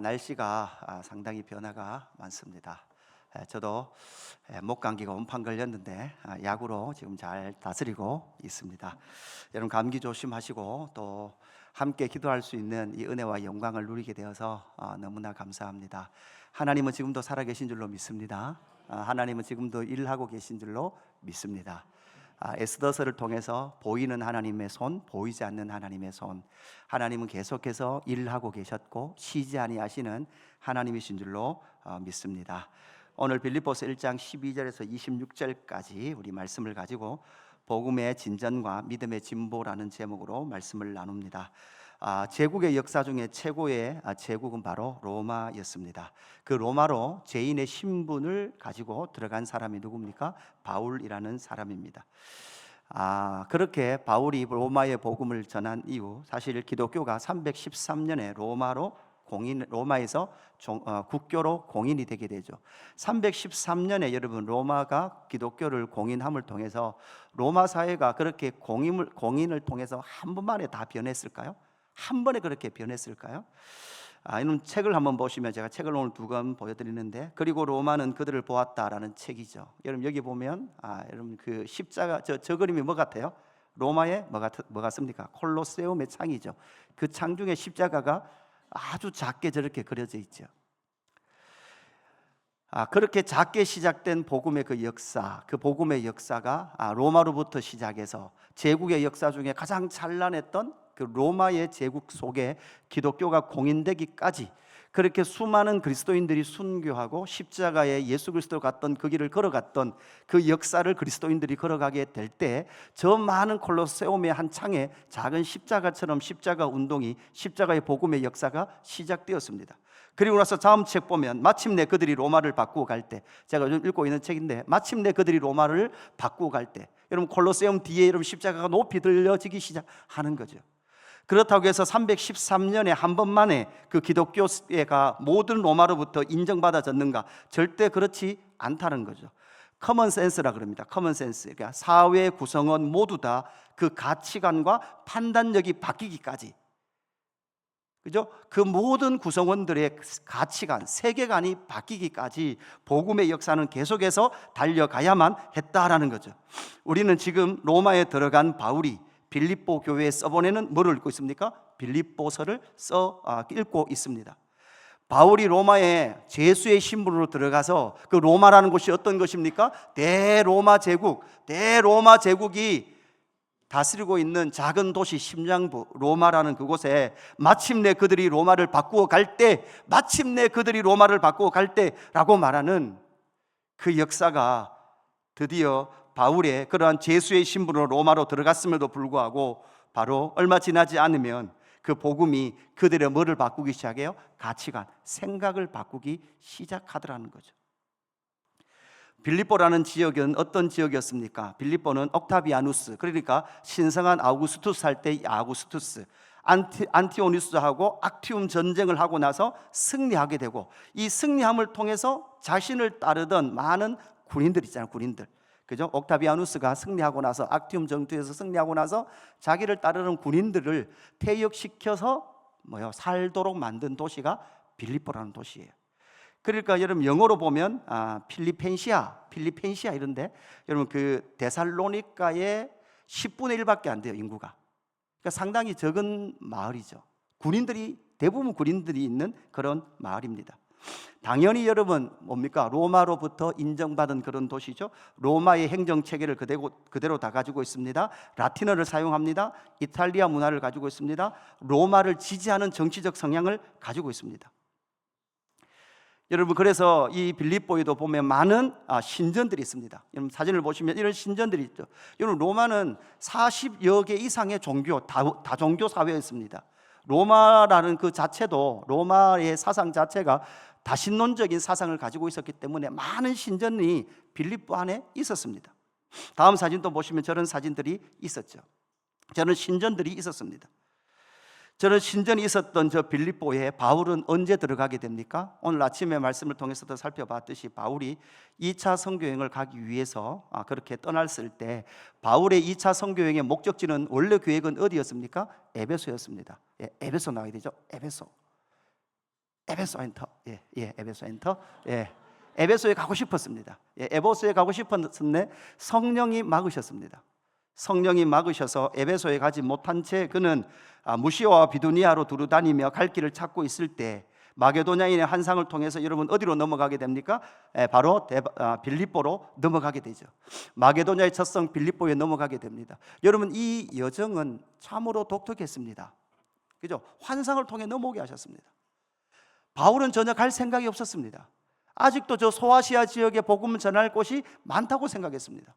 날씨가 상당히 변화가 많습니다. 저도 목 감기가 온판 걸렸는데 약으로 지금 잘 다스리고 있습니다. 여러분 감기 조심하시고 또 함께 기도할 수 있는 이 은혜와 영광을 누리게 되어서 너무나 감사합니다. 하나님은 지금도 살아계신 줄로 믿습니다. 하나님은 지금도 일하고 계신 줄로 믿습니다. 에스더서를 통해서 보이는 하나님의 손, 보이지 않는 하나님의 손, 하나님은 계속해서 일하고 계셨고 쉬지 아니하시는 하나님이신 줄로 믿습니다. 오늘 빌립보서 1장 12절에서 26절까지 우리 말씀을 가지고 복음의 진전과 믿음의 진보라는 제목으로 말씀을 나눕니다. 제국의 역사 중에 최고의 제국은 바로 로마였습니다. 그 로마로 죄인의 신분을 가지고 들어간 사람이 누굽니까? 바울이라는 사람입니다. 그렇게 바울이 로마의 복음을 전한 이후 사실 기독교가 313년에 로마에서 국교로 공인이 되게 되죠. 313년에 여러분 로마가 기독교를 공인함을 통해서 로마 사회가 그렇게 공인을 통해서 한 번만에 다 변했을까요? 한 번에 그렇게 변했을까요? 이런 책을 한번 보시면 제가 책을 오늘 두 권 보여드리는데 그리고 로마는 그들을 보았다라는 책이죠. 여러분 여기 보면 여러분 그 십자가 저 그림이 뭐 같아요? 로마의 뭐 같습니까? 콜로세움의 창이죠. 그 창 중에 십자가가 아주 작게 저렇게 그려져 있죠. 그렇게 작게 시작된 복음의 그 역사, 그 복음의 역사가 로마로부터 시작해서 제국의 역사 중에 가장 찬란했던 그 로마의 제국 속에 기독교가 공인되기까지 그렇게 수많은 그리스도인들이 순교하고 십자가에 예수 그리스도로 갔던 그 길을 걸어갔던 그 역사를 그리스도인들이 걸어가게 될 때 저 많은 콜로세움의 한 창에 작은 십자가처럼 십자가 운동이 십자가의 복음의 역사가 시작되었습니다. 그리고 나서 다음 책 보면 마침내 그들이 로마를 바꾸고 갈 때, 제가 요즘 읽고 있는 책인데 마침내 그들이 로마를 바꾸고 갈 때 여러분 콜로세움 뒤에 여러분 십자가가 높이 들려지기 시작하는 거죠. 그렇다고 해서 313년에 한 번만에 그 기독교가 모든 로마로부터 인정받아졌는가? 절대 그렇지 않다는 거죠. 커먼 센스라 그럽니다. 커먼 센스. 그러니까 사회 구성원 모두 다 그 가치관과 판단력이 바뀌기까지, 그죠? 그 모든 구성원들의 가치관, 세계관이 바뀌기까지 복음의 역사는 계속해서 달려가야만 했다라는 거죠. 우리는 지금 로마에 들어간 바울이 빌립보 교회에 써보내는 뭐를 읽고 있습니까? 빌립보서를 읽고 있습니다. 바울이 로마에 죄수의 신분으로 들어가서 그 로마라는 곳이 어떤 것입니까? 대로마 제국이 다스리고 있는 작은 도시 심장부 로마라는 그곳에 마침내 그들이 로마를 바꾸어 갈 때라고 말하는 그 역사가 드디어 바울의 그러한 죄수의 신분으로 로마로 들어갔음에도 불구하고 바로 얼마 지나지 않으면 그 복음이 그들의 뭐를 바꾸기 시작해요? 가치관, 생각을 바꾸기 시작하더라는 거죠. 빌립보라는 지역은 어떤 지역이었습니까? 빌립보는 옥타비아누스, 그러니까 신성한 아우구스투스 할 때 아우구스투스, 안티오니스하고 악티움 전쟁을 하고 나서 승리하게 되고 이 승리함을 통해서 자신을 따르던 많은 군인들 있잖아요. 군인들, 그죠? 옥타비아누스가 승리하고 나서 악티움 전투에서 승리하고 나서 자기를 따르는 군인들을 퇴역시켜서 살도록 만든 도시가 빌립보라는 도시예요. 그러니까 여러분 영어로 보면 필리펜시아 이런데 여러분 그 데살로니가의 10분의 1밖에 안 돼요, 인구가. 그러니까 상당히 적은 마을이죠. 대부분 군인들이 있는 그런 마을입니다. 당연히 여러분 뭡니까? 로마로부터 인정받은 그런 도시죠. 로마의 행정체계를 그대로 다 가지고 있습니다. 라틴어를 사용합니다. 이탈리아 문화를 가지고 있습니다. 로마를 지지하는 정치적 성향을 가지고 있습니다. 여러분 그래서 이 빌립보에도 보면 많은 신전들이 있습니다. 여러분 사진을 보시면 이런 신전들이 있죠. 여러분 로마는 40여 개 이상의 종교, 다종교 사회였습니다. 로마라는 그 자체도, 로마의 사상 자체가 다신론적인 사상을 가지고 있었기 때문에 많은 신전이 빌립보 안에 있었습니다. 다음 사진도 보시면 저런 사진들이 있었죠. 저런 신전들이 있었습니다. 저런 신전이 있었던 저 빌립보에 바울은 언제 들어가게 됩니까? 오늘 아침에 말씀을 통해서도 살펴봤듯이 바울이 2차 선교여행을 가기 위해서 그렇게 떠났을 때 바울의 2차 선교여행의 목적지는 원래 계획은 어디였습니까? 에베소였습니다. 에베소 나와야 되죠. 에베소. 에베소 엔터. 에베소 엔터. 에베소에 가고 싶었습니다. 에베소에 가고 싶었는데 성령이 막으셨습니다. 성령이 막으셔서 에베소에 가지 못한 채 그는 무시아와 비두니아로 두루 다니며 갈 길을 찾고 있을 때 마게도냐인의 환상을 통해서 여러분 어디로 넘어가게 됩니까? 바로 빌립보로 넘어가게 되죠. 마게도냐의 첫성 빌립보에 넘어가게 됩니다. 여러분 이 여정은 참으로 독특했습니다. 그죠? 환상을 통해 넘어오게 하셨습니다. 바울은 전혀 갈 생각이 없었습니다. 아직도 저 소아시아 지역에 복음을 전할 곳이 많다고 생각했습니다.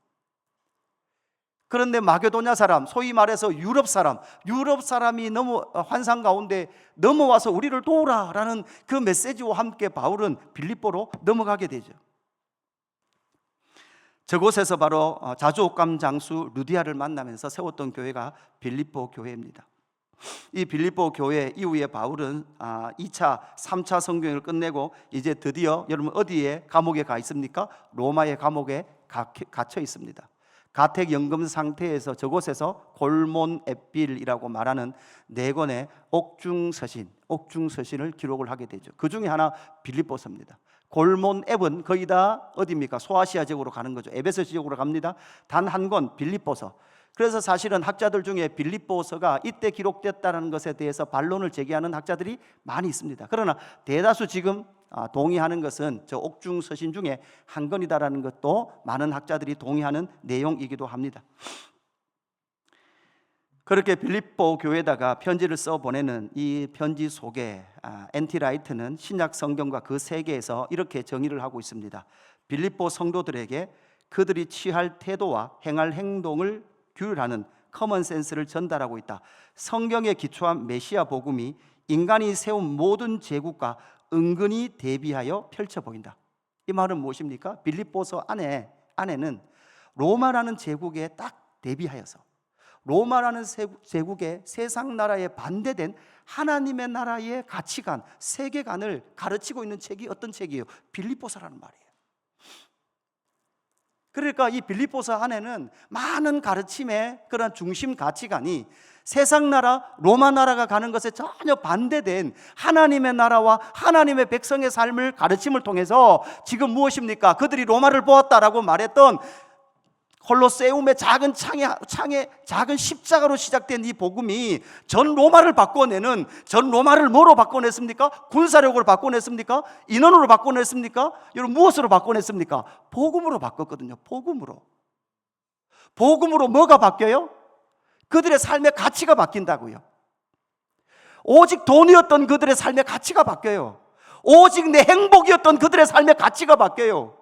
그런데 마게도냐 사람, 소위 말해서 유럽 사람이 환상 가운데 넘어와서 우리를 도우라라는 그 메시지와 함께 바울은 빌립보로 넘어가게 되죠. 저곳에서 바로 자주옥감 장수 루디아를 만나면서 세웠던 교회가 빌립보 교회입니다. 이 빌립보 교회 이후에 바울은 2차, 3차 성경을 끝내고 이제 드디어 여러분 어디에 감옥에 가 있습니까? 로마의 감옥에 갇혀 있습니다. 가택 연금 상태에서 저곳에서 골몬 에필이라고 말하는 4권의 옥중서신을 기록을 하게 되죠. 그 중에 하나 빌립보서입니다. 골몬 앱은 거의 다 어디입니까? 소아시아 지역으로 가는 거죠. 에베소 지역으로 갑니다. 단 한 권 빌립보서. 그래서 사실은 학자들 중에 빌립보서가 이때 기록됐다는 것에 대해서 반론을 제기하는 학자들이 많이 있습니다. 그러나 대다수 지금 동의하는 것은 저 옥중서신 중에 한 권이다라는 것도 많은 학자들이 동의하는 내용이기도 합니다. 그렇게 빌립보 교회에다가 편지를 써 보내는 이 편지 속에 엔티 라이트는 신약 성경과 그 세계에서 이렇게 정의를 하고 있습니다. 빌립보 성도들에게 그들이 취할 태도와 행할 행동을 규율하는 커먼 센스를 전달하고 있다. 성경에 기초한 메시아 복음이 인간이 세운 모든 제국과 은근히 대비하여 펼쳐 보인다. 이 말은 무엇입니까? 빌립보서 안에는 로마라는 제국에 딱 대비하여서 로마라는 제국의 세상 나라에 반대된 하나님의 나라의 가치관, 세계관을 가르치고 있는 책이 어떤 책이에요? 빌립보서라는 말이에요. 그러니까 이 빌립보서 안에는 많은 가르침의 그런 중심 가치관이 세상 나라, 로마 나라가 가는 것에 전혀 반대된 하나님의 나라와 하나님의 백성의 삶을 가르침을 통해서 지금 무엇입니까? 그들이 로마를 보았다라고 말했던 콜로세움의 작은 창에 작은 십자가로 시작된 이 복음이 전 로마를 바꿔내는, 전 로마를 뭐로 바꿔냈습니까? 군사력으로 바꿔냈습니까? 인원으로 바꿔냈습니까? 여러분 무엇으로 바꿔냈습니까? 복음으로 바꿨거든요. 복음으로 뭐가 바뀌어요? 그들의 삶의 가치가 바뀐다고요. 오직 돈이었던 그들의 삶의 가치가 바뀌어요. 오직 내 행복이었던 그들의 삶의 가치가 바뀌어요.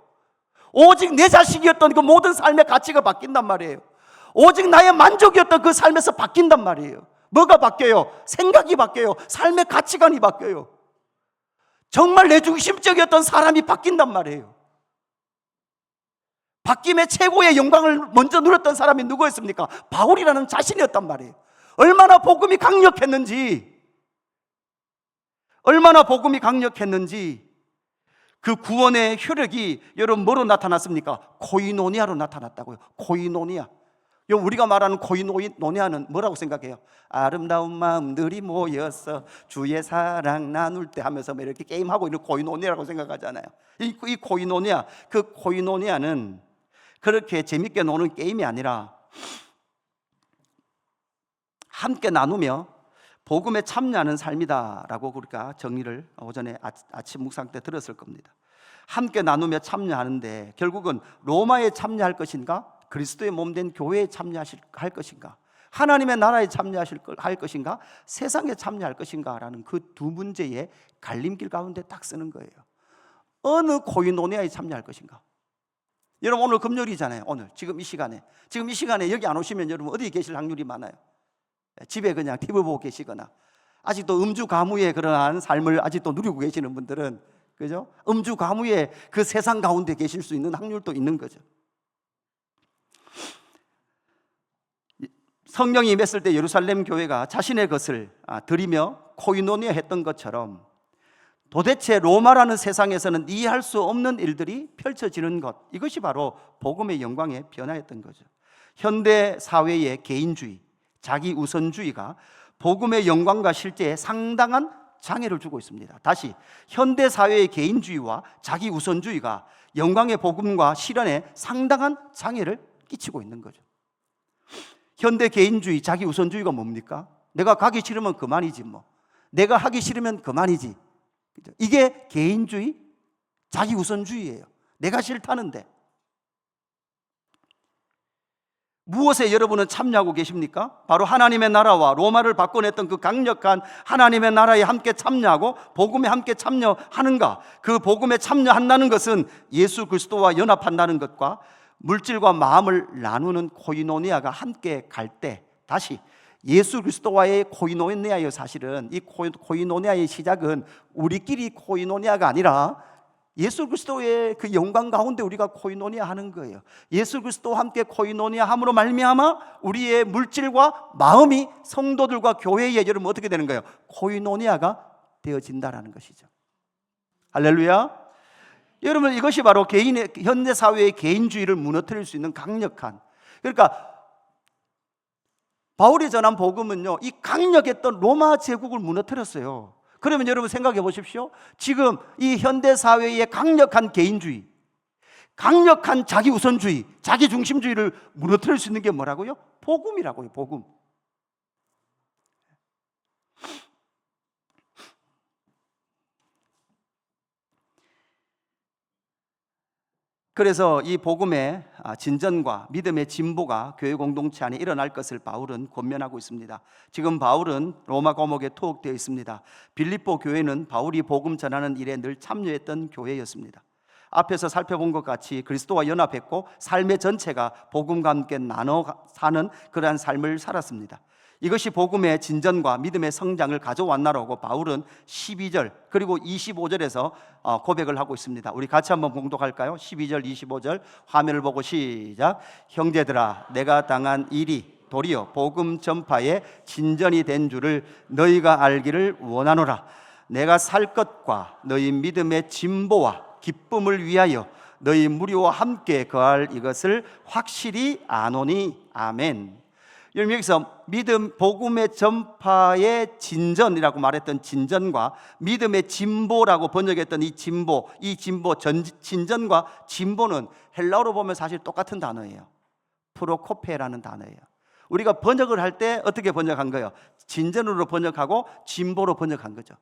오직 내 자식이었던 그 모든 삶의 가치가 바뀐단 말이에요. 오직 나의 만족이었던 그 삶에서 바뀐단 말이에요. 뭐가 바뀌어요? 생각이 바뀌어요. 삶의 가치관이 바뀌어요. 정말 내 중심적이었던 사람이 바뀐단 말이에요. 바뀜의 최고의 영광을 먼저 누렸던 사람이 누구였습니까? 바울이라는 자신이었단 말이에요. 얼마나 복음이 강력했는지 그 구원의 효력이 여러분 뭐로 나타났습니까? 코이노니아로 나타났다고요. 코이노니아. 우리가 말하는 코이노니아는 뭐라고 생각해요? 아름다운 마음들이 모여서 주의 사랑 나눌 때 하면서 이렇게 게임하고 있는 코이노니아라고 생각하잖아요. 이 코이노니아, 그 코이노니아는 그렇게 재밌게 노는 게임이 아니라 함께 나누며 복음에 참여하는 삶이다라고 우리가 정리를 오전에 아침 묵상 때 들었을 겁니다. 함께 나누며 참여하는데 결국은 로마에 참여할 것인가? 그리스도의 몸된 교회에 참여할 것인가? 하나님의 나라에 참여할 것인가? 세상에 참여할 것인가라는 그 두 문제의 갈림길 가운데 딱 쓰는 거예요. 어느 코이노니아에 참여할 것인가? 여러분 오늘 금요일이잖아요. 지금 이 시간에 여기 안 오시면 여러분 어디 계실 확률이 많아요? 집에 그냥 TV 보고 계시거나 아직도 음주 가무의 그러한 삶을 아직도 누리고 계시는 분들은, 그죠? 음주 가무의 그 세상 가운데 계실 수 있는 확률도 있는 거죠. 성령이 임했을 때 예루살렘 교회가 자신의 것을 드리며 코이노니아 했던 것처럼 도대체 로마라는 세상에서는 이해할 수 없는 일들이 펼쳐지는 것, 이것이 바로 복음의 영광의 변화였던 거죠. 현대 사회의 개인주의, 자기 우선주의가 복음의 영광과 실제에 상당한 장애를 주고 있습니다. 다시 현대 사회의 개인주의와 자기 우선주의가 영광의 복음과 실현에 상당한 장애를 끼치고 있는 거죠. 현대 개인주의, 자기 우선주의가 뭡니까? 내가 가기 싫으면 그만이지 뭐. 내가 하기 싫으면 그만이지. 이게 개인주의, 자기 우선주의예요. 내가 싫다는데. 무엇에 여러분은 참여하고 계십니까? 바로 하나님의 나라와 로마를 바꿔냈던 그 강력한 하나님의 나라에 함께 참여하고 복음에 함께 참여하는가? 그 복음에 참여한다는 것은 예수 그리스도와 연합한다는 것과 물질과 마음을 나누는 코이노니아가 함께 갈 때, 다시 예수 그리스도와의 코이노니아예요. 사실은 이 코이노니아의 시작은 우리끼리 코이노니아가 아니라 예수 그리스도의 그 영광 가운데 우리가 코이노니아 하는 거예요. 예수 그리스도와 함께 코이노니아 함으로 말미암아 우리의 물질과 마음이 성도들과 교회에 여러분 어떻게 되는 거예요? 코이노니아가 되어진다라는 것이죠. 할렐루야. 여러분, 이것이 바로 개인의 현대 사회의 개인주의를 무너뜨릴 수 있는 강력한, 그러니까 바울이 전한 복음은요, 이 강력했던 로마 제국을 무너뜨렸어요. 그러면 여러분 생각해 보십시오. 지금 이 현대 사회의 강력한 개인주의, 강력한 자기 우선주의, 자기 중심주의를 무너뜨릴 수 있는 게 뭐라고요? 복음이라고요. 복음. 그래서 이 복음의 진전과 믿음의 진보가 교회 공동체 안에 일어날 것을 바울은 권면하고 있습니다. 지금 바울은 로마 감옥에 투옥되어 있습니다. 빌립보 교회는 바울이 복음 전하는 일에 늘 참여했던 교회였습니다. 앞에서 살펴본 것 같이 그리스도와 연합했고 삶의 전체가 복음과 함께 나눠 사는 그러한 삶을 살았습니다. 이것이 복음의 진전과 믿음의 성장을 가져왔나라고 바울은 12절 그리고 25절에서 고백을 하고 있습니다. 우리 같이 한번 봉독할까요? 12절 25절 화면을 보고 시작. 형제들아, 내가 당한 일이 도리어 복음 전파의 진전이 된 줄을 너희가 알기를 원하노라. 내가 살 것과 너희 믿음의 진보와 기쁨을 위하여 너희 무리와 함께 거할 이것을 확실히 아노니. 아멘. 여러분, 여기서 믿음, 복음의 전파의 진전이라고 말했던 진전과 믿음의 진보라고 번역했던 이 진보, 진전과 진보는 헬라어로 보면 사실 똑같은 단어예요. 프로코페라는 단어예요. 우리가 번역을 할 때 어떻게 번역한 거예요? 진전으로 번역하고 진보로 번역한 거죠.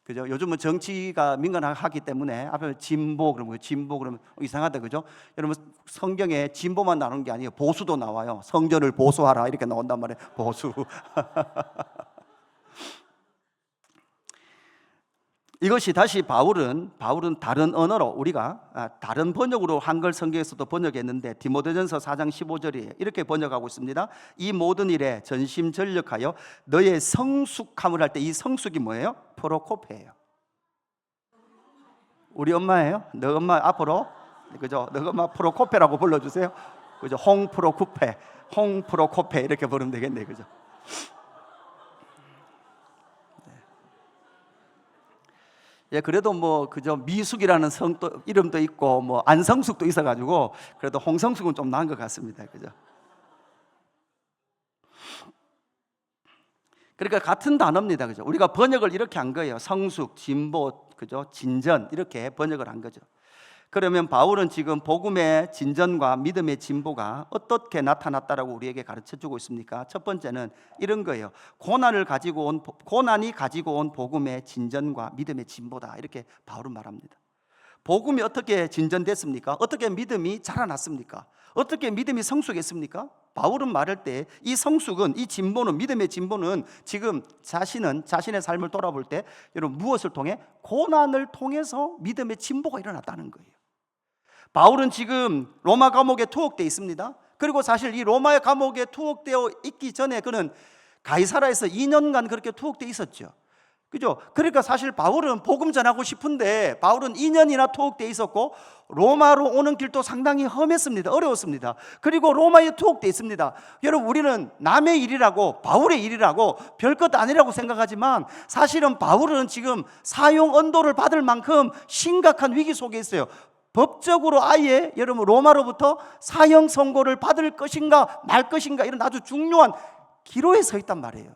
그죠? 요즘은 정치가 민감하기 때문에 앞에 진보 그러면 이상하다, 그죠? 여러분, 성경에 진보만 나오는 게 아니에요. 보수도 나와요. 성전을 보수하라 이렇게 나온단 말이에요. 보수. 이것이 다시 바울은 다른 언어로 우리가 다른 번역으로 한글 성경에서도 번역했는데 디모데전서 4장 15절에 이렇게 번역하고 있습니다. 이 모든 일에 전심전력하여 너의 성숙함을 할 때, 이 성숙이 뭐예요? 프로코페예요. 우리 엄마예요. 너 엄마 앞으로, 그죠? 너 엄마 프로코페라고 불러주세요. 그죠? 홍프로코페 이렇게 부르면 되겠네, 그죠? 예, 그래도 뭐 그저 미숙이라는 이름도 있고 뭐 안성숙도 있어가지고 그래도 홍성숙은 좀 나은 것 같습니다, 그죠? 그러니까 같은 단어입니다, 그죠? 우리가 번역을 이렇게 한 거예요. 성숙, 진보, 그죠? 진전 이렇게 번역을 한 거죠. 그러면 바울은 지금 복음의 진전과 믿음의 진보가 어떻게 나타났다라고 우리에게 가르쳐주고 있습니까? 첫 번째는 이런 거예요. 고난이 가지고 온 복음의 진전과 믿음의 진보다, 이렇게 바울은 말합니다. 복음이 어떻게 진전됐습니까? 어떻게 믿음이 자라났습니까? 어떻게 믿음이 성숙했습니까? 바울은 말할 때 이 성숙은, 이 진보는, 믿음의 진보는 지금 자신의 삶을 돌아볼 때 여러분 무엇을 통해? 고난을 통해서 믿음의 진보가 일어났다는 거예요. 바울은 지금 로마 감옥에 투옥되어 있습니다. 그리고 사실 이 로마의 감옥에 투옥되어 있기 전에 그는 가이사라에서 2년간 그렇게 투옥되어 있었죠. 그죠? 그러니까 사실 바울은 복음 전하고 싶은데 바울은 2년이나 투옥되어 있었고 로마로 오는 길도 상당히 험했습니다. 어려웠습니다. 그리고 로마에 투옥되어 있습니다. 여러분, 우리는 남의 일이라고, 바울의 일이라고 별것 아니라고 생각하지만 사실은 바울은 지금 사형 언도를 받을 만큼 심각한 위기 속에 있어요. 법적으로 아예 여러분 로마로부터 사형 선고를 받을 것인가 말 것인가 이런 아주 중요한 기로에 서 있단 말이에요.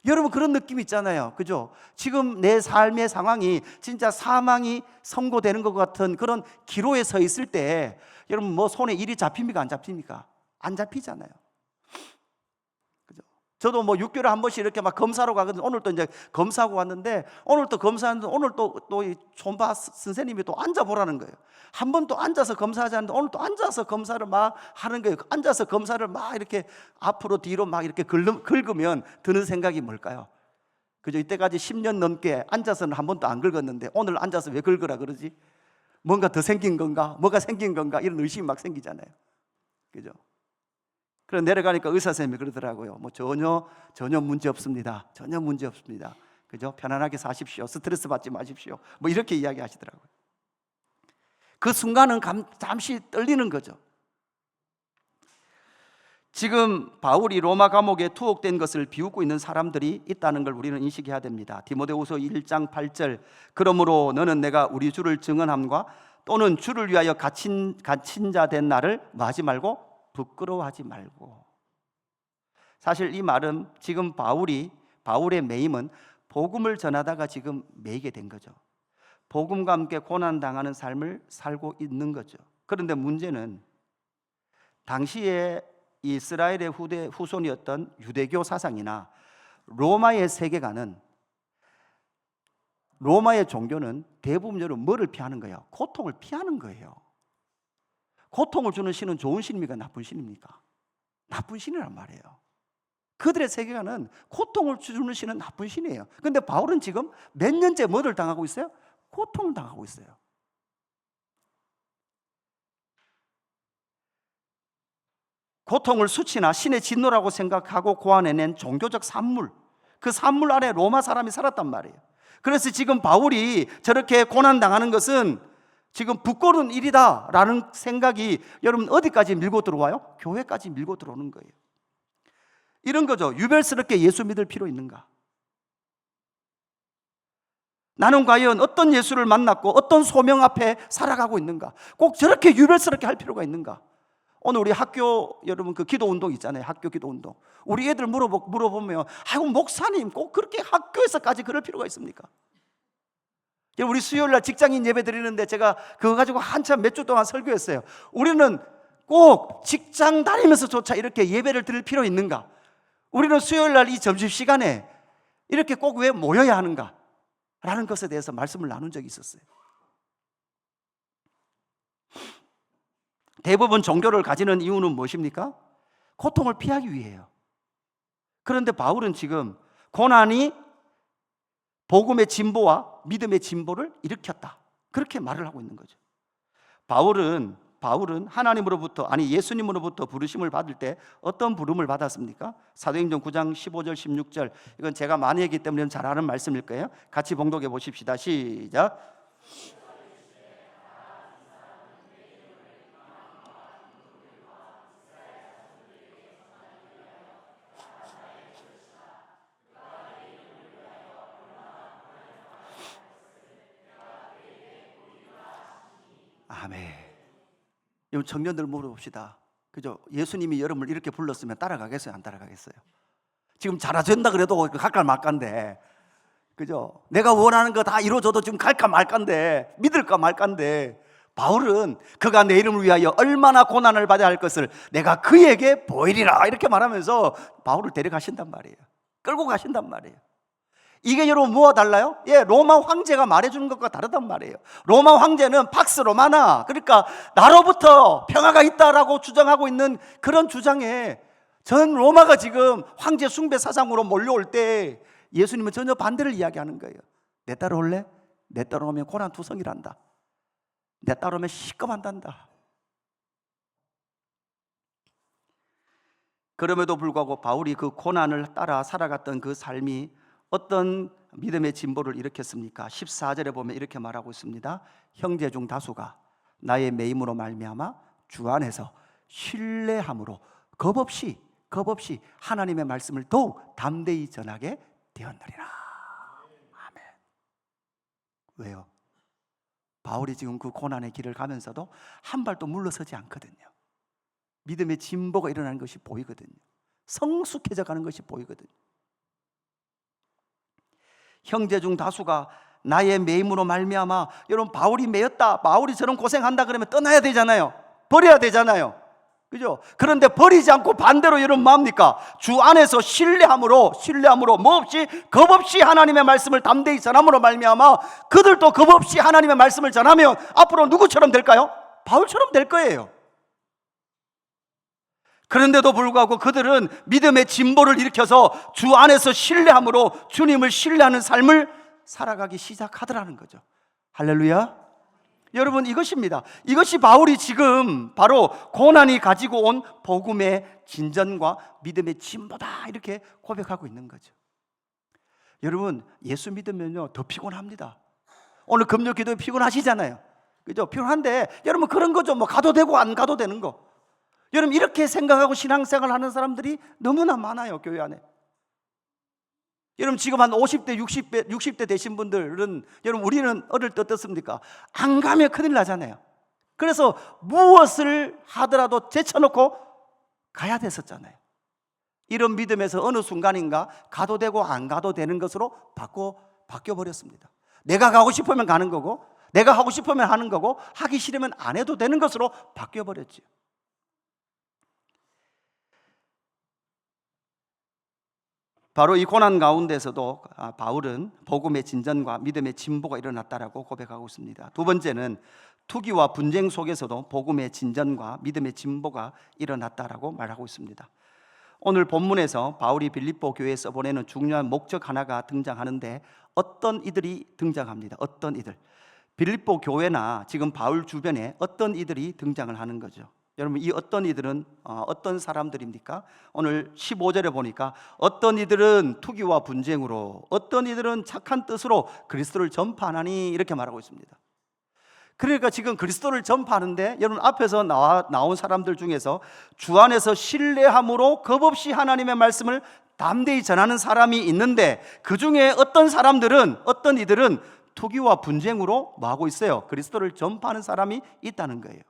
여러분 그런 느낌 있잖아요. 그죠? 지금 내 삶의 상황이 진짜 사망이 선고되는 것 같은 그런 기로에 서 있을 때 여러분 뭐 손에 일이 잡힙니까? 안 잡힙니까? 안 잡히잖아요. 그죠? 저도 뭐 6개월에 한 번씩 이렇게 막 검사로 가거든요. 오늘 또 이제 검사하고 왔는데 오늘 또 검사하는데 오늘 또 이 촌바 선생님이 또 앉아보라는 거예요. 한 번 또 앉아서 검사하지 않는데 오늘 또 앉아서 검사를 막 하는 거예요. 앉아서 검사를 막 이렇게 앞으로 뒤로 막 이렇게 긁으면 드는 생각이 뭘까요? 그죠? 이때까지 10년 넘게 앉아서는 한 번도 안 긁었는데 오늘 앉아서 왜 긁으라 그러지? 뭔가 더 생긴 건가? 뭐가 생긴 건가? 이런 의심이 막 생기잖아요. 그죠? 그래서 내려가니까 의사 선생님이 그러더라고요. 뭐 전혀 문제 없습니다. 전혀 문제 없습니다. 그죠? 편안하게 사십시오. 스트레스 받지 마십시오. 뭐 이렇게 이야기하시더라고요. 그 순간은 잠시 떨리는 거죠. 지금 바울이 로마 감옥에 투옥된 것을 비웃고 있는 사람들이 있다는 걸 우리는 인식해야 됩니다. 디모데후서 1장 8절 그러므로 너는 내가 우리 주를 증언함과 또는 주를 위하여 갇힌 자 된 나를 뭐 하지 말고 부끄러워하지 말고. 사실 이 말은 지금 바울의 매임은 복음을 전하다가 지금 매이게 된 거죠. 복음과 함께 고난당하는 삶을 살고 있는 거죠. 그런데 문제는 당시에 이스라엘의 후손이었던 유대교 사상이나 로마의 세계관은, 로마의 종교는 대부분적으로 뭐를 피하는 거예요? 고통을 피하는 거예요. 고통을 주는 신은 좋은 신입니까? 나쁜 신입니까? 나쁜 신이란 말이에요. 그들의 세계관은 고통을 주는 신은 나쁜 신이에요. 그런데 바울은 지금 몇 년째 뭐를 당하고 있어요? 고통을 당하고 있어요. 고통을 수치나 신의 진노라고 생각하고 고안해낸 종교적 산물, 그 산물 안에 로마 사람이 살았단 말이에요. 그래서 지금 바울이 저렇게 고난당하는 것은 지금 부끄러운 일이다라는 생각이 여러분 어디까지 밀고 들어와요? 교회까지 밀고 들어오는 거예요. 이런 거죠. 유별스럽게 예수 믿을 필요 있는가? 나는 과연 어떤 예수를 만났고 어떤 소명 앞에 살아가고 있는가? 꼭 저렇게 유별스럽게 할 필요가 있는가? 오늘 우리 학교 여러분 그 기도 운동 있잖아요. 학교 기도 운동. 우리 애들 물어보면 아이고 목사님 꼭 그렇게 학교에서까지 그럴 필요가 있습니까? 우리 수요일 날 직장인 예배 드리는데 제가 그거 가지고 한참 몇 주 동안 설교했어요. 우리는 꼭 직장 다니면서조차 이렇게 예배를 드릴 필요 있는가? 우리는 수요일 날 이 점심시간에 이렇게 꼭 왜 모여야 하는가? 라는 것에 대해서 말씀을 나눈 적이 있었어요. 대부분 종교를 가지는 이유는 무엇입니까? 고통을 피하기 위해요. 그런데 바울은 지금 고난이 복음의 진보와 믿음의 진보를 일으켰다, 그렇게 말을 하고 있는 거죠. 바울은 하나님으로부터, 아니 예수님으로부터 부르심을 받을 때 어떤 부름을 받았습니까? 사도행전 9장 15절 16절, 이건 제가 많이 했기 때문에 잘 아는 말씀일 거예요. 같이 봉독해 보십시다. 시작. 아멘. 여러분 청년들 물어봅시다. 그죠? 예수님이 여러분을 이렇게 불렀으면 따라가겠어요? 안 따라가겠어요? 지금 잘해준다 그래도 갈까 말까인데, 그죠? 내가 원하는 거 다 이루어져도 지금 갈까 말까인데, 믿을까 말까인데, 바울은 그가 내 이름을 위하여 얼마나 고난을 받아야 할 것을 내가 그에게 보이리라 이렇게 말하면서 바울을 데려가신단 말이에요. 끌고 가신단 말이에요. 이게 여러분 뭐와 달라요? 로마 황제가 말해주는 것과 다르단 말이에요. 로마 황제는 팍스 로마나, 그러니까 나로부터 평화가 있다라고 주장하고 있는 그런 주장에 전 로마가 지금 황제 숭배 사상으로 몰려올 때 예수님은 전혀 반대를 이야기하는 거예요. 내 따라올래? 내 따라오면 고난투성이란다. 내 따라오면 시급한단다. 그럼에도 불구하고 바울이 그 고난을 따라 살아갔던 그 삶이 어떤 믿음의 진보를 일으켰습니까? 14절에 보면 이렇게 말하고 있습니다. 형제 중 다수가 나의 매임으로 말미암아 주 안에서 신뢰함으로 겁없이 하나님의 말씀을 더욱 담대히 전하게 되었느니라. 아멘. 왜요? 바울이 지금 그 고난의 길을 가면서도 한 발도 물러서지 않거든요. 믿음의 진보가 일어나는 것이 보이거든요. 성숙해져 가는 것이 보이거든요. 형제 중 다수가 나의 매임으로 말미암아, 여러분 바울이 매였다, 바울이 저런 고생한다 그러면 떠나야 되잖아요. 버려야 되잖아요. 그죠? 그런데 버리지 않고 반대로 여러분 뭡니까? 주 안에서 신뢰함으로 뭐 없이 겁 없이 하나님의 말씀을 담대히 전함으로 말미암아 그들도 겁 없이 하나님의 말씀을 전하면 앞으로 누구처럼 될까요? 바울처럼 될 거예요. 그런데도 불구하고 그들은 믿음의 진보를 일으켜서 주 안에서 신뢰함으로 주님을 신뢰하는 삶을 살아가기 시작하더라는 거죠. 할렐루야. 여러분, 이것입니다. 이것이 바울이 지금 바로 고난이 가지고 온 복음의 진전과 믿음의 진보다 이렇게 고백하고 있는 거죠. 여러분, 예수 믿으면요 더 피곤합니다. 오늘 금요 기도에 피곤하시잖아요. 그죠? 피곤한데 여러분 그런 거죠. 뭐 가도 되고 안 가도 되는 거. 여러분 이렇게 생각하고 신앙생활 하는 사람들이 너무나 많아요, 교회 안에. 여러분 지금 한 50대, 60대 되신 분들은, 여러분 우리는 어릴 때 어떻습니까? 안 가면 큰일 나잖아요. 그래서 무엇을 하더라도 제쳐놓고 가야 됐었잖아요. 이런 믿음에서 어느 순간인가 가도 되고 안 가도 되는 것으로 바뀌어버렸습니다. 내가 가고 싶으면 가는 거고, 내가 하고 싶으면 하는 거고, 하기 싫으면 안 해도 되는 것으로 바뀌어버렸죠. 바로 이 고난 가운데서도 바울은 복음의 진전과 믿음의 진보가 일어났다라고 고백하고 있습니다. 두 번째는 투기와 분쟁 속에서도 복음의 진전과 믿음의 진보가 일어났다라고 말하고 있습니다. 오늘 본문에서 바울이 빌립보 교회에서 보내는 중요한 목적 하나가 등장하는데, 어떤 이들이 등장합니다. 어떤 이들. 빌립보 교회나 지금 바울 주변에 어떤 이들이 등장을 하는 거죠. 여러분 이 어떤 이들은 어떤 사람들입니까? 오늘 15절에 보니까 어떤 이들은 투기와 분쟁으로, 어떤 이들은 착한 뜻으로 그리스도를 전파하나니, 이렇게 말하고 있습니다. 그러니까 지금 그리스도를 전파하는데, 여러분 앞에서 나온 사람들 중에서 주 안에서 신뢰함으로 겁없이 하나님의 말씀을 담대히 전하는 사람이 있는데, 그 중에 어떤 이들은 투기와 분쟁으로 뭐 하고 있어요? 그리스도를 전파하는 사람이 있다는 거예요.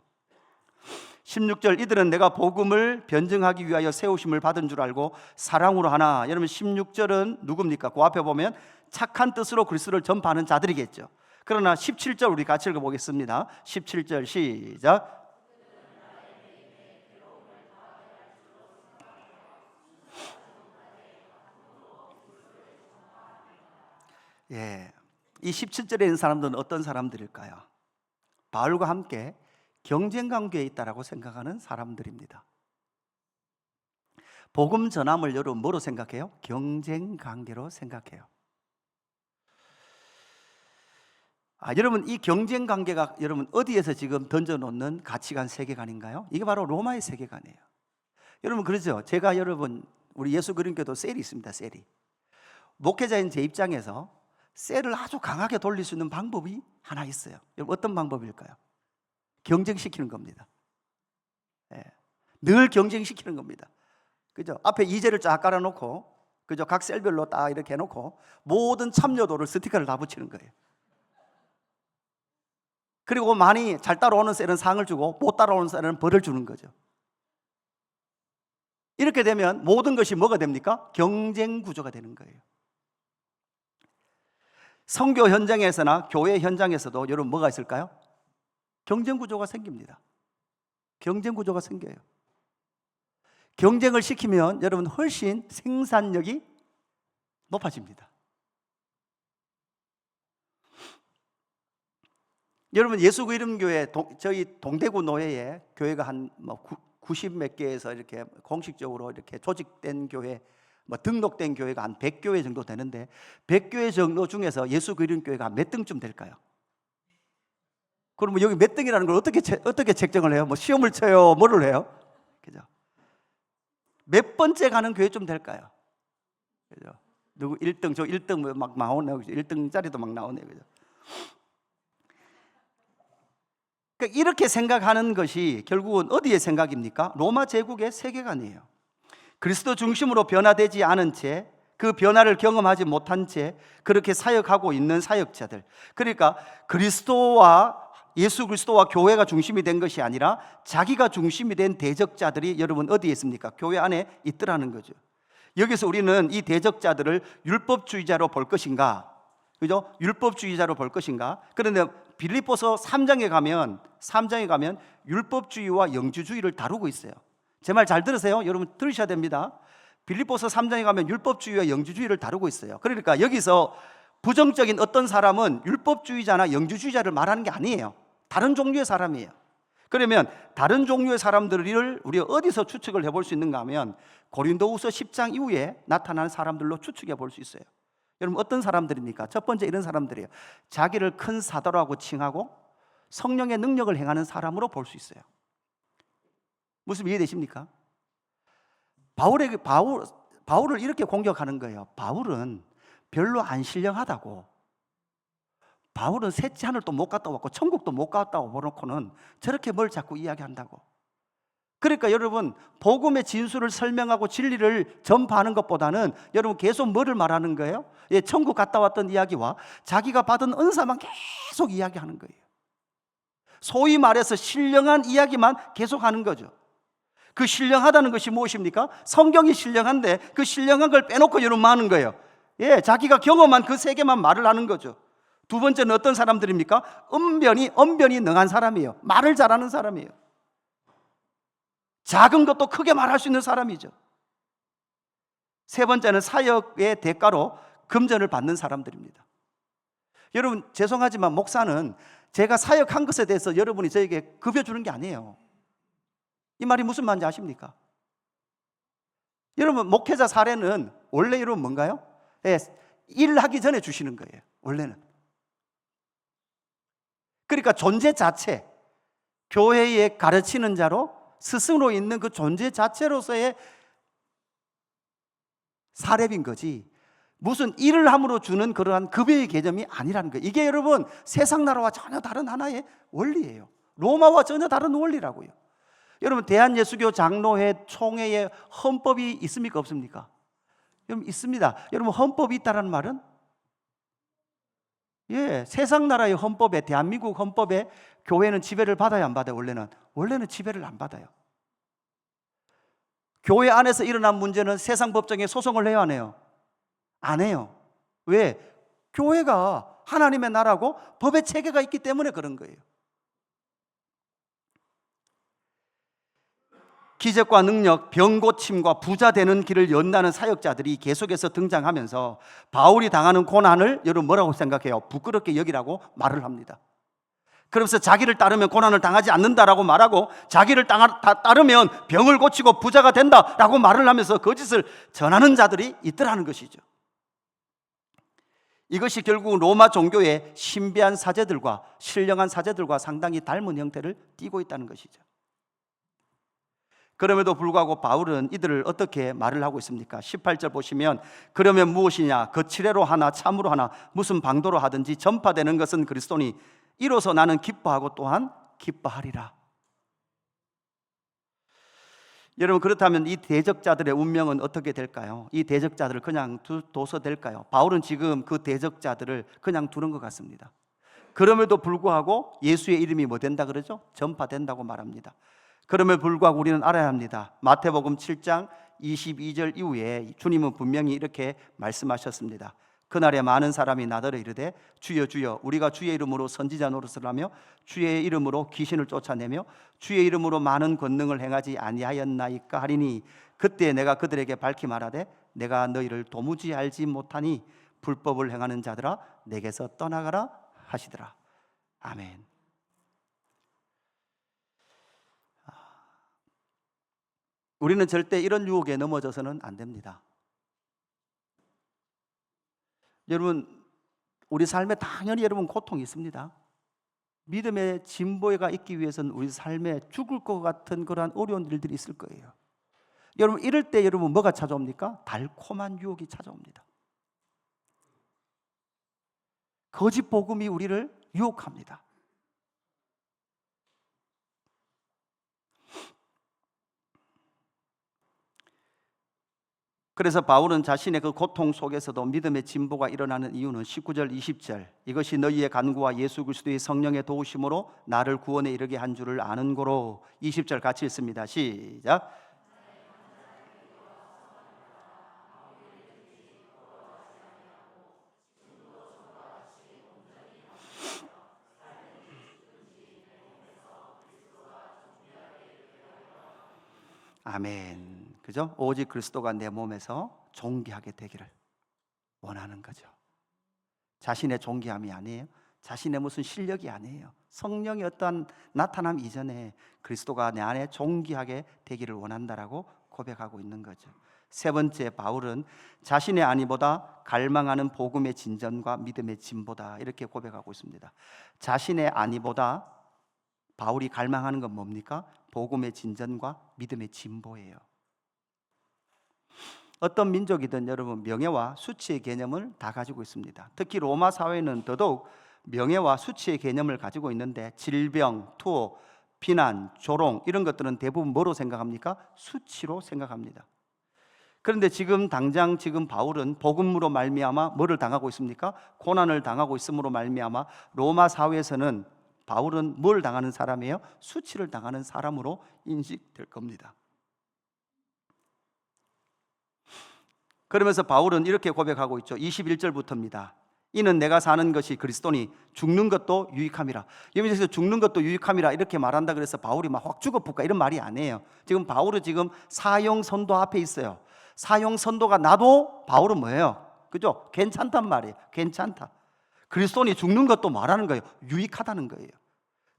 16절, 이들은 내가 복음을 변증하기 위하여 세우심을 받은 줄 알고 사랑으로 하나. 여러분 16절은 누굽니까? 그 앞에 보면 착한 뜻으로 그리스도를 전파하는 자들이겠죠. 그러나 17절 우리 같이 읽어보겠습니다. 17절 시작. 이 17절에 있는 사람들은 어떤 사람들일까요? 바울과 함께 경쟁 관계에 있다라고 생각하는 사람들입니다. 복음 전함을 여러분 뭐로 생각해요? 경쟁 관계로 생각해요. 여러분 이 경쟁 관계가 여러분 어디에서 지금 던져놓는 가치관 세계관인가요? 이게 바로 로마의 세계관이에요. 여러분 그러죠? 제가 여러분 우리 예수 그림교도 셀이 있습니다. 셀이. 목회자인 제 입장에서 셀을 아주 강하게 돌릴 수 있는 방법이 하나 있어요. 여러분 어떤 방법일까요? 경쟁시키는 겁니다. 늘 경쟁시키는 겁니다. 그죠? 앞에 2제를 쫙 깔아놓고, 그죠? 각 셀별로 딱 이렇게 해놓고 모든 참여도를 스티커를 다 붙이는 거예요. 그리고 많이 잘 따라오는 셀은 상을 주고 못 따라오는 셀은 벌을 주는 거죠. 이렇게 되면 모든 것이 뭐가 됩니까? 경쟁 구조가 되는 거예요. 선교 현장에서나 교회 현장에서도 여러분 뭐가 있을까요? 경쟁 구조가 생깁니다. 경쟁 구조가 생겨요. 경쟁을 시키면 여러분 훨씬 생산력이 높아집니다. 여러분 예수 이름교회 저희 동대구 노예에 교회가 한 90몇 개에서 이렇게 공식적으로 이렇게 조직된 교회, 등록된 교회가 한 100교회 정도 되는데, 100교회 정도 중에서 예수 이름교회가 몇 등쯤 될까요? 그러면 여기 몇 등이라는 걸 어떻게 책정을 해요? 시험을 쳐요? 뭐를 해요? 그죠? 몇 번째 가는 교회 좀 될까요? 그죠? 누구 1등, 저 1등 막 나오네요. 1등짜리도 막 나오네요. 그죠? 그러니까 이렇게 생각하는 것이 결국은 어디의 생각입니까? 로마 제국의 세계관이에요. 그리스도 중심으로 변화되지 않은 채, 그 변화를 경험하지 못한 채 그렇게 사역하고 있는 사역자들. 그러니까 예수 그리스도와 교회가 중심이 된 것이 아니라 자기가 중심이 된 대적자들이 여러분 어디에 있습니까? 교회 안에 있더라는 거죠. 여기서 우리는 이 대적자들을 율법주의자로 볼 것인가, 그죠? 율법주의자로 볼 것인가? 그런데 빌립보서 3장에 가면 율법주의와 영주주의를 다루고 있어요. 제 말 잘 들으세요. 여러분 들으셔야 됩니다. 빌립보서 3장에 가면 율법주의와 영주주의를 다루고 있어요. 그러니까 여기서 부정적인 어떤 사람은 율법주의자나 영주주의자를 말하는 게 아니에요. 다른 종류의 사람이에요. 그러면 다른 종류의 사람들을 우리가 어디서 추측을 해볼 수 있는가 하면 고린도후서 10장 이후에 나타나는 사람들로 추측해 볼 수 있어요. 여러분 어떤 사람들입니까? 첫 번째 이런 사람들이에요. 자기를 큰 사도라고 칭하고 성령의 능력을 행하는 사람으로 볼 수 있어요. 무슨 이해되십니까? 바울을 이렇게 공격하는 거예요. 바울은 별로 안 신령하다고. 바울은 셋째 하늘도 못 갔다 왔고 천국도 못 갔다 와놓고는 저렇게 뭘 자꾸 이야기한다고. 그러니까 여러분 복음의 진수를 설명하고 진리를 전파하는 것보다는 여러분 계속 뭐를 말하는 거예요? 예, 천국 갔다 왔던 이야기와 자기가 받은 은사만 계속 이야기하는 거예요. 소위 말해서 신령한 이야기만 계속하는 거죠. 그 신령하다는 것이 무엇입니까? 성경이 신령한데 그 신령한 걸 빼놓고 여러분 많은 거예요. 예, 자기가 경험한 그 세계만 말을 하는 거죠. 두 번째는 어떤 사람들입니까? 언변이 능한 사람이에요. 말을 잘하는 사람이에요. 작은 것도 크게 말할 수 있는 사람이죠. 세 번째는 사역의 대가로 금전을 받는 사람들입니다. 여러분 죄송하지만 목사는 제가 사역한 것에 대해서 여러분이 저에게 급여 주는 게 아니에요. 이 말이 무슨 말인지 아십니까? 여러분 목회자 사례는 원래 여러분 뭔가요? 예, 일하기 전에 주시는 거예요. 원래는. 그러니까 존재 자체, 교회에 가르치는 자로 스승으로 있는 그 존재 자체로서의 사례인 거지 무슨 일을 함으로 주는 그러한 급여의 개념이 아니라는 거예요. 이게 여러분 세상 나라와 전혀 다른 하나의 원리예요. 로마와 전혀 다른 원리라고요. 여러분 대한예수교 장로회 총회에 헌법이 있습니까 없습니까? 여러분 있습니다. 여러분 헌법이 있다는 말은 예, 세상 나라의 헌법에 대한민국 헌법에 교회는 지배를 받아야 안 받아요? 원래는 지배를 안 받아요. 교회 안에서 일어난 문제는 세상 법정에 소송을 해야 하네요. 안 해요. 왜? 교회가 하나님의 나라고 법의 체계가 있기 때문에 그런 거예요. 기적과 능력, 병 고침과 부자 되는 길을 연다는 사역자들이 계속해서 등장하면서 바울이 당하는 고난을 여러분 뭐라고 생각해요? 부끄럽게 여기라고 말을 합니다. 그러면서 자기를 따르면 고난을 당하지 않는다라고 말하고 자기를 따르면 병을 고치고 부자가 된다라고 말을 하면서 거짓을 전하는 자들이 있더라는 것이죠. 이것이 결국 로마 종교의 신비한 사제들과 신령한 사제들과 상당히 닮은 형태를 띠고 있다는 것이죠. 그럼에도 불구하고 바울은 이들을 어떻게 말을 하고 있습니까? 18절 보시면 그러면 무엇이냐? 거칠애로 하나 참으로 하나 무슨 방도로 하든지 전파되는 것은 그리스도니 이로써 나는 기뻐하고 또한 기뻐하리라. 여러분 그렇다면 이 대적자들의 운명은 어떻게 될까요? 이 대적자들을 그냥 둬서 될까요? 바울은 지금 그 대적자들을 그냥 두는 것 같습니다. 그럼에도 불구하고 예수의 이름이 뭐 된다 그러죠? 전파된다고 말합니다. 그럼에도 불구하고 우리는 알아야 합니다. 마태복음 7장 22절 이후에 주님은 분명히 이렇게 말씀하셨습니다. 그날에 많은 사람이 나더러 이르되 주여 주여 우리가 주의 이름으로 선지자 노릇을 하며 주의 이름으로 귀신을 쫓아내며 주의 이름으로 많은 권능을 행하지 아니하였나이까 하리니 그때 내가 그들에게 밝히 말하되 내가 너희를 도무지 알지 못하니 불법을 행하는 자들아 내게서 떠나가라 하시더라. 아멘. 우리는 절대 이런 유혹에 넘어져서는 안 됩니다. 여러분 우리 삶에 당연히 여러분 고통이 있습니다. 믿음의 진보가 있기 위해서는 우리 삶에 죽을 것 같은 그러한 어려운 일들이 있을 거예요. 여러분 이럴 때 여러분 뭐가 찾아옵니까? 달콤한 유혹이 찾아옵니다. 거짓 복음이 우리를 유혹합니다. 그래서 바울은 자신의 그 고통 속에서도 믿음의 진보가 일어나는 이유는 19절 20절 이것이 너희의 간구와 예수 그리스도의 성령의 도우심으로 나를 구원에 이르게 한 줄을 아는 고로. 20절 같이 읽습니다. 시작. 아멘. 그죠? 오직 그리스도가 내 몸에서 존귀하게 되기를 원하는 거죠. 자신의 존귀함이 아니에요. 자신의 무슨 실력이 아니에요. 성령의 어떠한 나타남 이전에 그리스도가 내 안에 존귀하게 되기를 원한다라고 고백하고 있는 거죠. 세 번째, 바울은 자신의 안위보다 갈망하는 복음의 진전과 믿음의 진보다, 이렇게 고백하고 있습니다. 자신의 안위보다 바울이 갈망하는 건 뭡니까? 복음의 진전과 믿음의 진보예요. 어떤 민족이든 여러분 명예와 수치의 개념을 다 가지고 있습니다. 특히 로마 사회는 더더욱 명예와 수치의 개념을 가지고 있는데, 질병, 투어, 비난, 조롱 이런 것들은 대부분 뭐로 생각합니까? 수치로 생각합니다. 그런데 당장 바울은 복음으로 말미암아 뭐를 당하고 있습니까? 고난을 당하고 있음으로 말미암아 로마 사회에서는 바울은 뭘 당하는 사람이에요? 수치를 당하는 사람으로 인식될 겁니다. 그러면서 바울은 이렇게 고백하고 있죠. 21절부터입니다. 이는 내가 사는 것이 그리스도니 죽는 것도 유익함이라. 여기서 죽는 것도 유익함이라 이렇게 말한다 그래서 바울이 막 확 죽어볼까 이런 말이 아니에요. 바울은 사형 선도 앞에 있어요. 사형 선도가 나도 바울은 뭐예요? 그죠? 괜찮단 말이에요. 괜찮다. 그리스도니 죽는 것도 말하는 거예요. 유익하다는 거예요.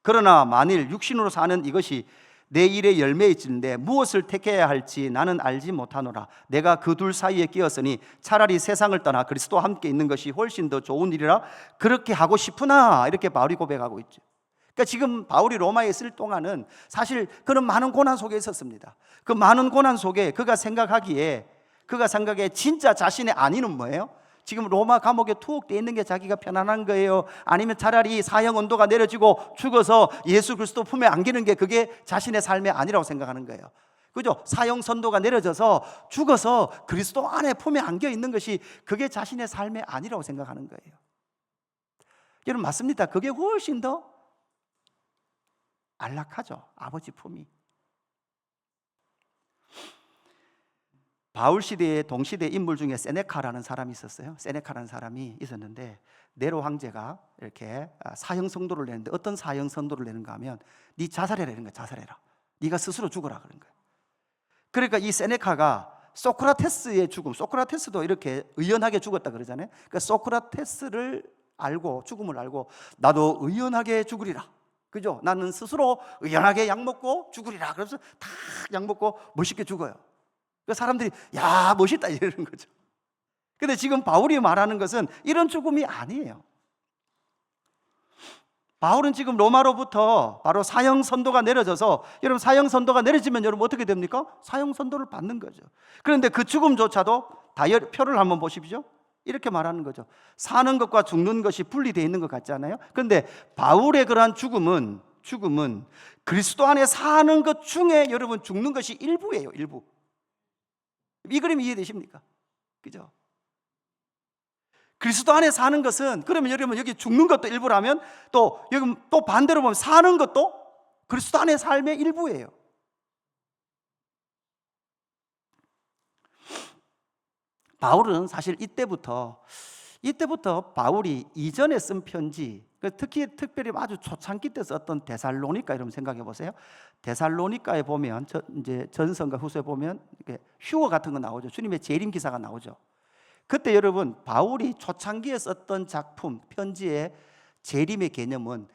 그러나 만일 육신으로 사는 이것이 내 일의 열매일진데 무엇을 택해야 할지 나는 알지 못하노라. 내가 그 둘 사이에 끼었으니 차라리 세상을 떠나 그리스도와 함께 있는 것이 훨씬 더 좋은 일이라 그렇게 하고 싶으나, 이렇게 바울이 고백하고 있죠. 그러니까 바울이 로마에 있을 동안은 사실 그런 많은 고난 속에 있었습니다. 그 많은 고난 속에 그가 생각에 진짜 자신의 안위는 뭐예요? 로마 감옥에 투옥되어 있는 게 자기가 편안한 거예요? 아니면 차라리 사형 언도가 내려지고 죽어서 예수 그리스도 품에 안기는 게 그게 자신의 삶의 안위라고 생각하는 거예요. 그죠? 사형 선도가 내려져서 죽어서 그리스도 안에 품에 안겨 있는 것이 그게 자신의 삶의 안위라고 생각하는 거예요. 여러분 맞습니다. 그게 훨씬 더 안락하죠. 아버지 품이. 바울 시대의 동시대 인물 중에 세네카라는 사람이 있었어요. 세네카라는 사람이 있었는데 네로 황제가 이렇게 사형 선고를 내는데, 어떤 사형 선고를 내는가 하면 네 자살해라 이런 거야. 자살해라. 네가 스스로 죽어라 그런 거예요. 그러니까 이 세네카가 소크라테스의 죽음, 소크라테스도 이렇게 의연하게 죽었다 그러잖아요. 그러니까 소크라테스를 알고, 죽음을 알고 나도 의연하게 죽으리라. 그죠? 나는 스스로 의연하게 약 먹고 죽으리라. 그래서 다 약 먹고 멋있게 죽어요. 그 사람들이 야 멋있다 이러는 거죠. 근데 바울이 말하는 것은 이런 죽음이 아니에요. 바울은 로마로부터 바로 사형 선도가 내려져서, 여러분 사형 선도가 내려지면 여러분 어떻게 됩니까? 사형 선도를 받는 거죠. 그런데 그 죽음조차도 표를 한번 보십시오. 이렇게 말하는 거죠. 사는 것과 죽는 것이 분리되어 있는 것 같지 않아요? 그런데 바울의 그러한 죽음은 그리스도 안에 사는 것 중에 여러분 죽는 것이 일부예요. 일부. 이 그림 이해되십니까? 그죠? 그리스도 안에 사는 것은, 그러면 여러분 여기 죽는 것도 일부라면 여기 또 반대로 보면 사는 것도 그리스도 안에 삶의 일부예요. 바울은 사실 이때부터 바울이 이전에 쓴 편지, 특별히 아주 초창기 때 썼던 데살로니가, 여러분 생각해 보세요. 데살로니가에 보면 이제 전서과 후서에 보면 휴거 같은 거 나오죠. 주님의 재림 기사가 나오죠. 그때 여러분 바울이 초창기에 썼던 작품 편지의 재림의 개념은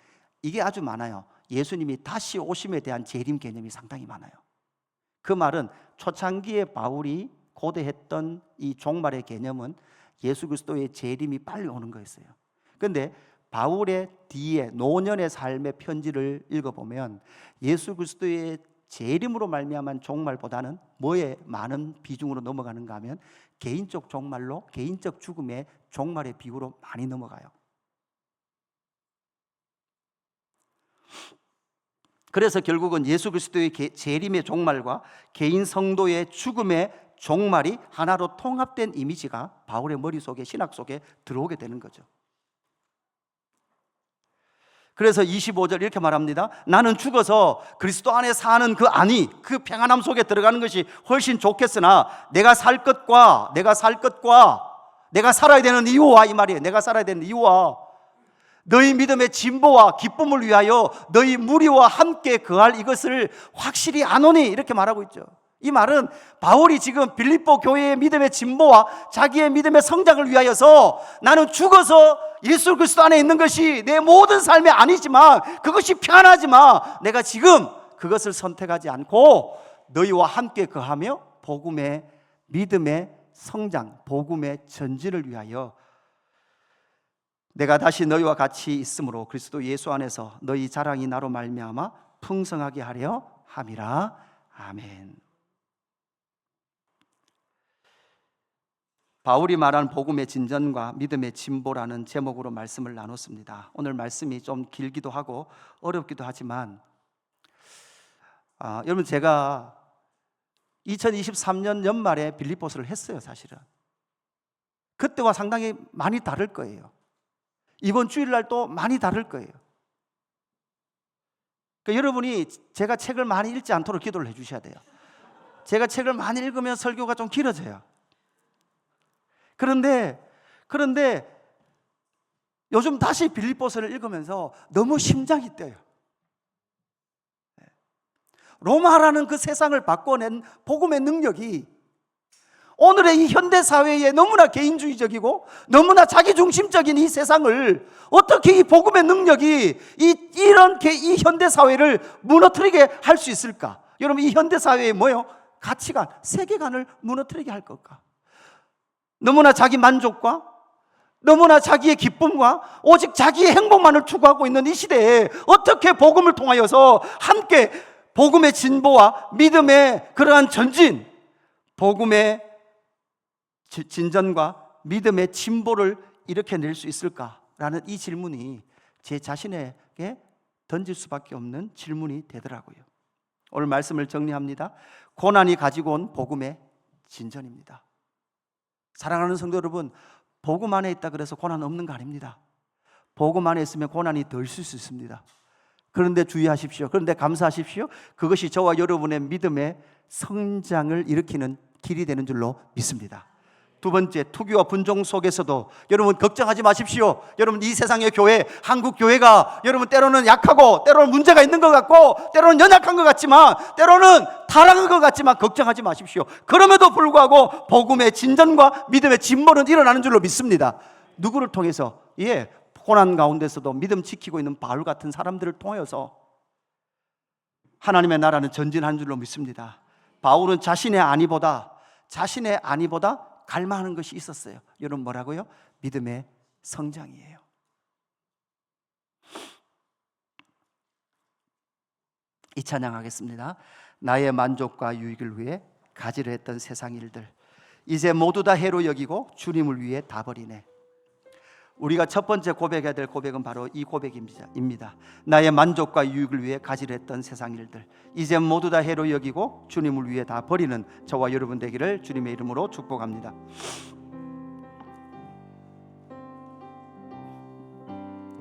이게 아주 많아요. 예수님이 다시 오심에 대한 재림 개념이 상당히 많아요. 그 말은 초창기에 바울이 고대했던 이 종말의 개념은 예수 그리스도의 재림이 빨리 오는 거였어요. 그런데 바울의 뒤에 노년의 삶의 편지를 읽어보면 예수 그리스도의 재림으로 말미암은 종말보다는 뭐에 많은 비중으로 넘어가는가 하면 개인적 종말로, 개인적 죽음의 종말의 비유로 많이 넘어가요. 그래서 결국은 예수 그리스도의 재림의 종말과 개인 성도의 죽음의 종말이 하나로 통합된 이미지가 바울의 머릿속에, 신학 속에 들어오게 되는 거죠. 그래서 25절 이렇게 말합니다. 나는 죽어서 그리스도 안에 사는 그 안위, 그 평안함 속에 들어가는 것이 훨씬 좋겠으나 내가 살 것과 내가 살아야 되는 이유와, 이 말이에요. 내가 살아야 되는 이유와 너희 믿음의 진보와 기쁨을 위하여 너희 무리와 함께 거할 이것을 확실히 아노니, 이렇게 말하고 있죠. 이 말은 바울이 지금 빌립보 교회의 믿음의 진보와 자기의 믿음의 성장을 위하여서 나는 죽어서 예수 그리스도 안에 있는 것이 내 모든 삶이 아니지만 그것이 편하지만 내가 지금 그것을 선택하지 않고 너희와 함께 거하며 복음의 믿음의 성장, 복음의 전진을 위하여 내가 다시 너희와 같이 있으므로 그리스도 예수 안에서 너희 자랑이 나로 말미암아 풍성하게 하려 함이라. 아멘. 바울이 말한 복음의 진전과 믿음의 진보라는 제목으로 말씀을 나눴습니다. 오늘 말씀이 좀 길기도 하고 어렵기도 하지만 여러분, 제가 2023년 연말에 빌립보서를 했어요. 사실은 그때와 상당히 많이 다를 거예요. 이번 주일날 또 많이 다를 거예요. 그러니까 여러분이 제가 책을 많이 읽지 않도록 기도를 해주셔야 돼요. 제가 책을 많이 읽으면 설교가 좀 길어져요. 그런데 요즘 다시 빌립보서를 읽으면서 너무 심장이 뛰어요. 로마라는 그 세상을 바꿔낸 복음의 능력이 오늘의 이 현대 사회에 너무나 개인주의적이고 너무나 자기중심적인 이 세상을 어떻게 이 복음의 능력이 이 현대 사회를 무너뜨리게 할 수 있을까? 여러분, 이 현대 사회의 뭐요? 가치관, 세계관을 무너뜨리게 할 걸까? 너무나 자기 만족과 너무나 자기의 기쁨과 오직 자기의 행복만을 추구하고 있는 이 시대에 어떻게 복음을 통하여서 함께 복음의 진보와 믿음의 그러한 전진, 복음의 진전과 믿음의 진보를 일으켜낼 수 있을까라는 이 질문이 제 자신에게 던질 수밖에 없는 질문이 되더라고요. 오늘 말씀을 정리합니다. 고난이 가지고 온 복음의 진전입니다. 사랑하는 성도 여러분, 복음 안에 있다 그래서 고난 없는 거 아닙니다. 복음 안에 있으면 고난이 덜 쓸 수 있습니다. 그런데 주의하십시오. 그런데 감사하십시오. 그것이 저와 여러분의 믿음의 성장을 일으키는 길이 되는 줄로 믿습니다. 두 번째, 투기와 분종 속에서도 여러분 걱정하지 마십시오. 여러분, 이 세상의 교회, 한국 교회가 여러분 때로는 약하고 때로는 문제가 있는 것 같고 때로는 연약한 것 같지만 때로는 타락한 것 같지만 걱정하지 마십시오. 그럼에도 불구하고 복음의 진전과 믿음의 진보는 일어나는 줄로 믿습니다. 누구를 통해서? 고난 가운데서도 믿음 지키고 있는 바울 같은 사람들을 통해서 하나님의 나라는 전진하는 줄로 믿습니다. 바울은 자신의 안위보다 갈망하는 것이 있었어요. 여러분, 뭐라고요? 믿음의 성장이에요. 이 찬양하겠습니다. 나의 만족과 유익을 위해 가지려 했던 세상 일들 이제 모두 다 해로 여기고 주님을 위해 다 버리네. 우리가 첫 번째 고백해야 될 고백은 바로 이 고백입니다. 나의 만족과 유익을 위해 가지려 했던 세상 일들 이제 모두 다 해로 여기고 주님을 위해 다 버리는 저와 여러분 되기를 주님의 이름으로 축복합니다.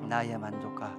나의 만족과